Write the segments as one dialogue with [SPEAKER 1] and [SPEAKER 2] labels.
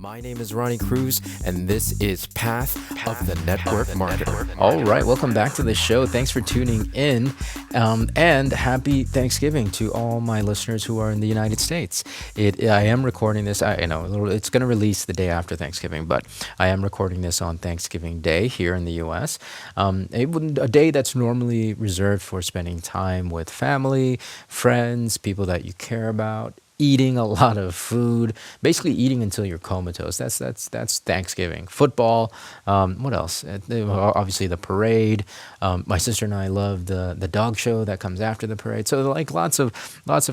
[SPEAKER 1] My name is Ronnie Cruz, and this is Path of the Network Marketer.
[SPEAKER 2] All right, welcome back to the show. Thanks for tuning in, and happy Thanksgiving to all my listeners who are in the United States. I am recording this. I know it's going to release the day after Thanksgiving, but I am recording this on Thanksgiving Day here in the U.S. A day that's normally reserved for spending time with family, friends, people that you care about, eating a lot of food, basically eating until you're comatose. That's Thanksgiving. Football. What else? Obviously the parade. My sister and I love the dog show that comes after the parade. So like lots of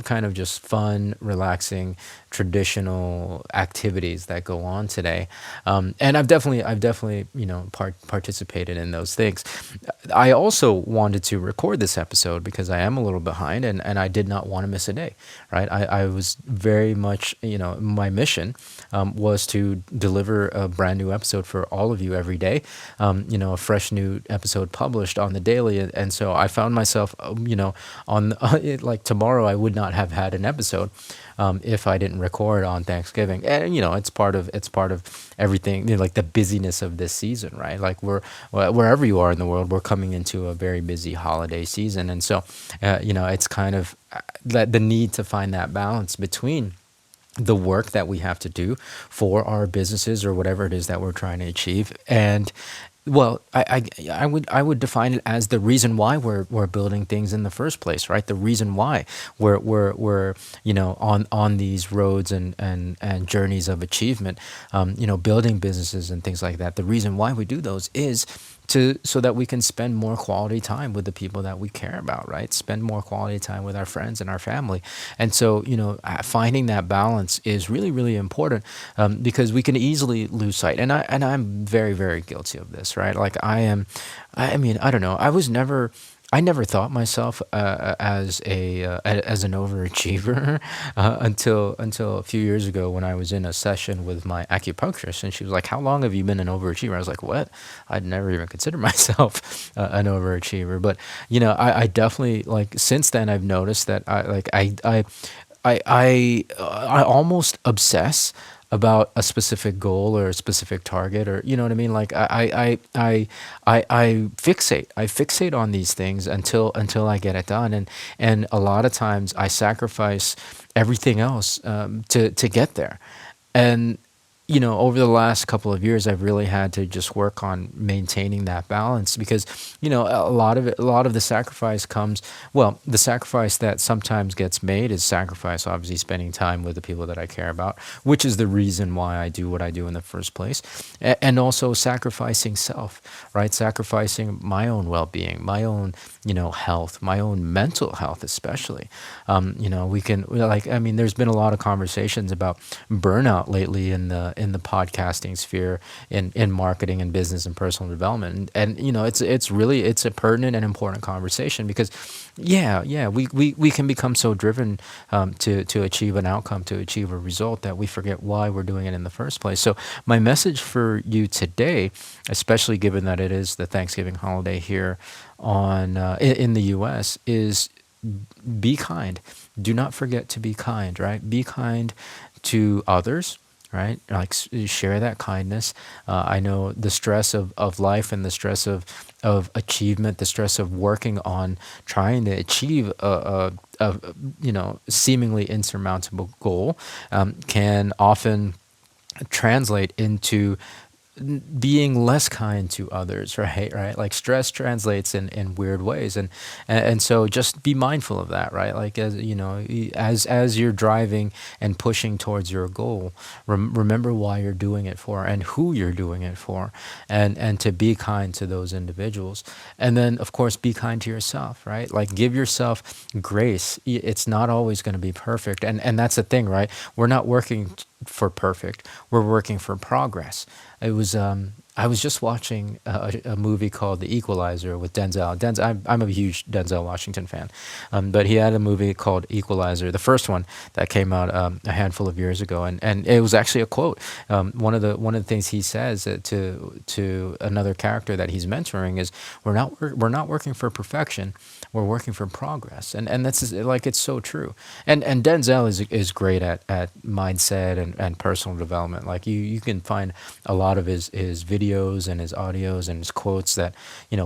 [SPEAKER 2] kind of just fun, relaxing, traditional activities that go on today. And I've definitely participated in those things. I also wanted to record this episode because I am a little behind, and I did not want to miss a day. Right. I was very much, my mission was to deliver a brand new episode for all of you every day, a fresh new episode published on the daily. And so I found myself, on like tomorrow, I would not have had an episode if I didn't record on Thanksgiving. And, it's part of everything, like the busyness of this season, right? Like wherever you are in the world, we're coming into a very busy holiday season. And so, it's kind of the need to find that balance between the work that we have to do for our businesses or whatever it is that we're trying to achieve. And well, I would define it as the reason why we're building things in the first place, right? The reason why we're on these roads and journeys of achievement, building businesses and things like that. The reason why we do those is so that we can spend more quality time with the people that we care about, right? Spend more quality time with our friends and our family. And so, finding that balance is really, really important, because we can easily lose sight. And I'm very, very guilty of this, right? Like I mean, I don't know. I never thought myself as an overachiever until a few years ago when I was in a session with my acupuncturist, and she was like, "How long have you been an overachiever?" I was like, "What? I'd never even consider myself an overachiever." But I definitely, like, since then I've noticed that I almost obsess about a specific goal or a specific target, or you know what I mean. Like I fixate on these things until I get it done, and a lot of times I sacrifice everything else to get there. And over the last couple of years, I've really had to just work on maintaining that balance, because, a lot of the sacrifice comes, well, the sacrifice that sometimes gets made is sacrifice, obviously spending time with the people that I care about, which is the reason why I do what I do in the first place. And also sacrificing self, right? Sacrificing my own well-being, my own, health, my own mental health, especially. We can, like, I mean, there's been a lot of conversations about burnout lately in the podcasting sphere, in marketing and business and personal development, and it's a pertinent and important conversation, because we can become so driven to achieve an outcome, to achieve a result, that we forget why we're doing it in the first place. So my message for you today, especially given that it is the Thanksgiving holiday here in the U.S., is be kind. Do not forget to be kind, right? Be kind to others, right? Like, share that kindness. I know the stress of life, and the stress of achievement, the stress of working on trying to achieve a seemingly insurmountable goal, can often translate into being less kind to others, right? Like, stress translates in weird ways, and so just be mindful of that, right? Like, as you're driving and pushing towards your goal, remember why you're doing it for, and who you're doing it for, and to be kind to those individuals. And then, of course, be kind to yourself, right? Like, give yourself grace. It's not always going to be perfect, and that's the thing, right? We're not working for perfect. We're working for progress. I was just watching a movie called The Equalizer with Denzel. I'm a huge Denzel Washington fan, but he had a movie called Equalizer, the first one that came out a handful of years ago, and it was actually a quote. One of the things he says to another character that he's mentoring is, we're not working for perfection. we're working for progress, and that's like, it's so true. And Denzel is great at mindset and personal development. Like, you can find a lot of his videos and his audios and his quotes, that,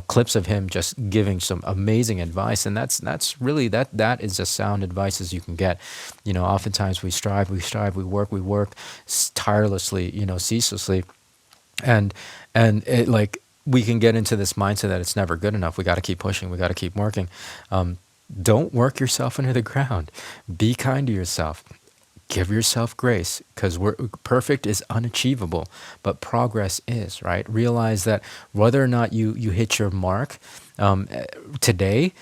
[SPEAKER 2] clips of him just giving some amazing advice, and that's really, that is as sound advice as you can get. Oftentimes we strive, we work tirelessly, ceaselessly, and it, like, we can get into this mindset that it's never good enough. We got to keep pushing. We got to keep working. Don't work yourself into the ground. Be kind to yourself. Give yourself grace, because perfect is unachievable, but progress is, right? Realize that whether or not you hit your mark today,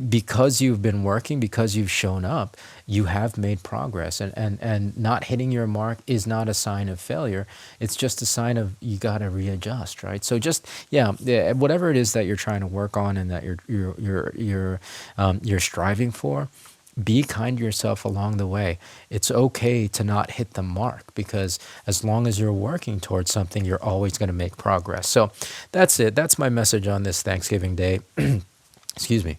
[SPEAKER 2] because you've been working, because you've shown up, you have made progress, and not hitting your mark is not a sign of failure. It's just a sign of, you got to readjust, right? So just, yeah, whatever it is that you're trying to work on, and that you're striving for, be kind to yourself along the way. It's okay to not hit the mark, because as long as you're working towards something, you're always going to make progress. So that's it. That's my message on this Thanksgiving Day. Excuse me.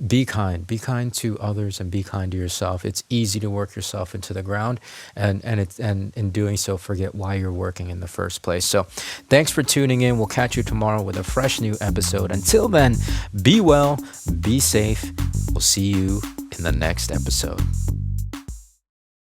[SPEAKER 2] Be kind. Be kind to others, and be kind to yourself. It's easy to work yourself into the ground, and in doing so, forget why you're working in the first place. So thanks for tuning in. We'll catch you tomorrow with a fresh new episode. Until then, be well, be safe. We'll see you in the next episode.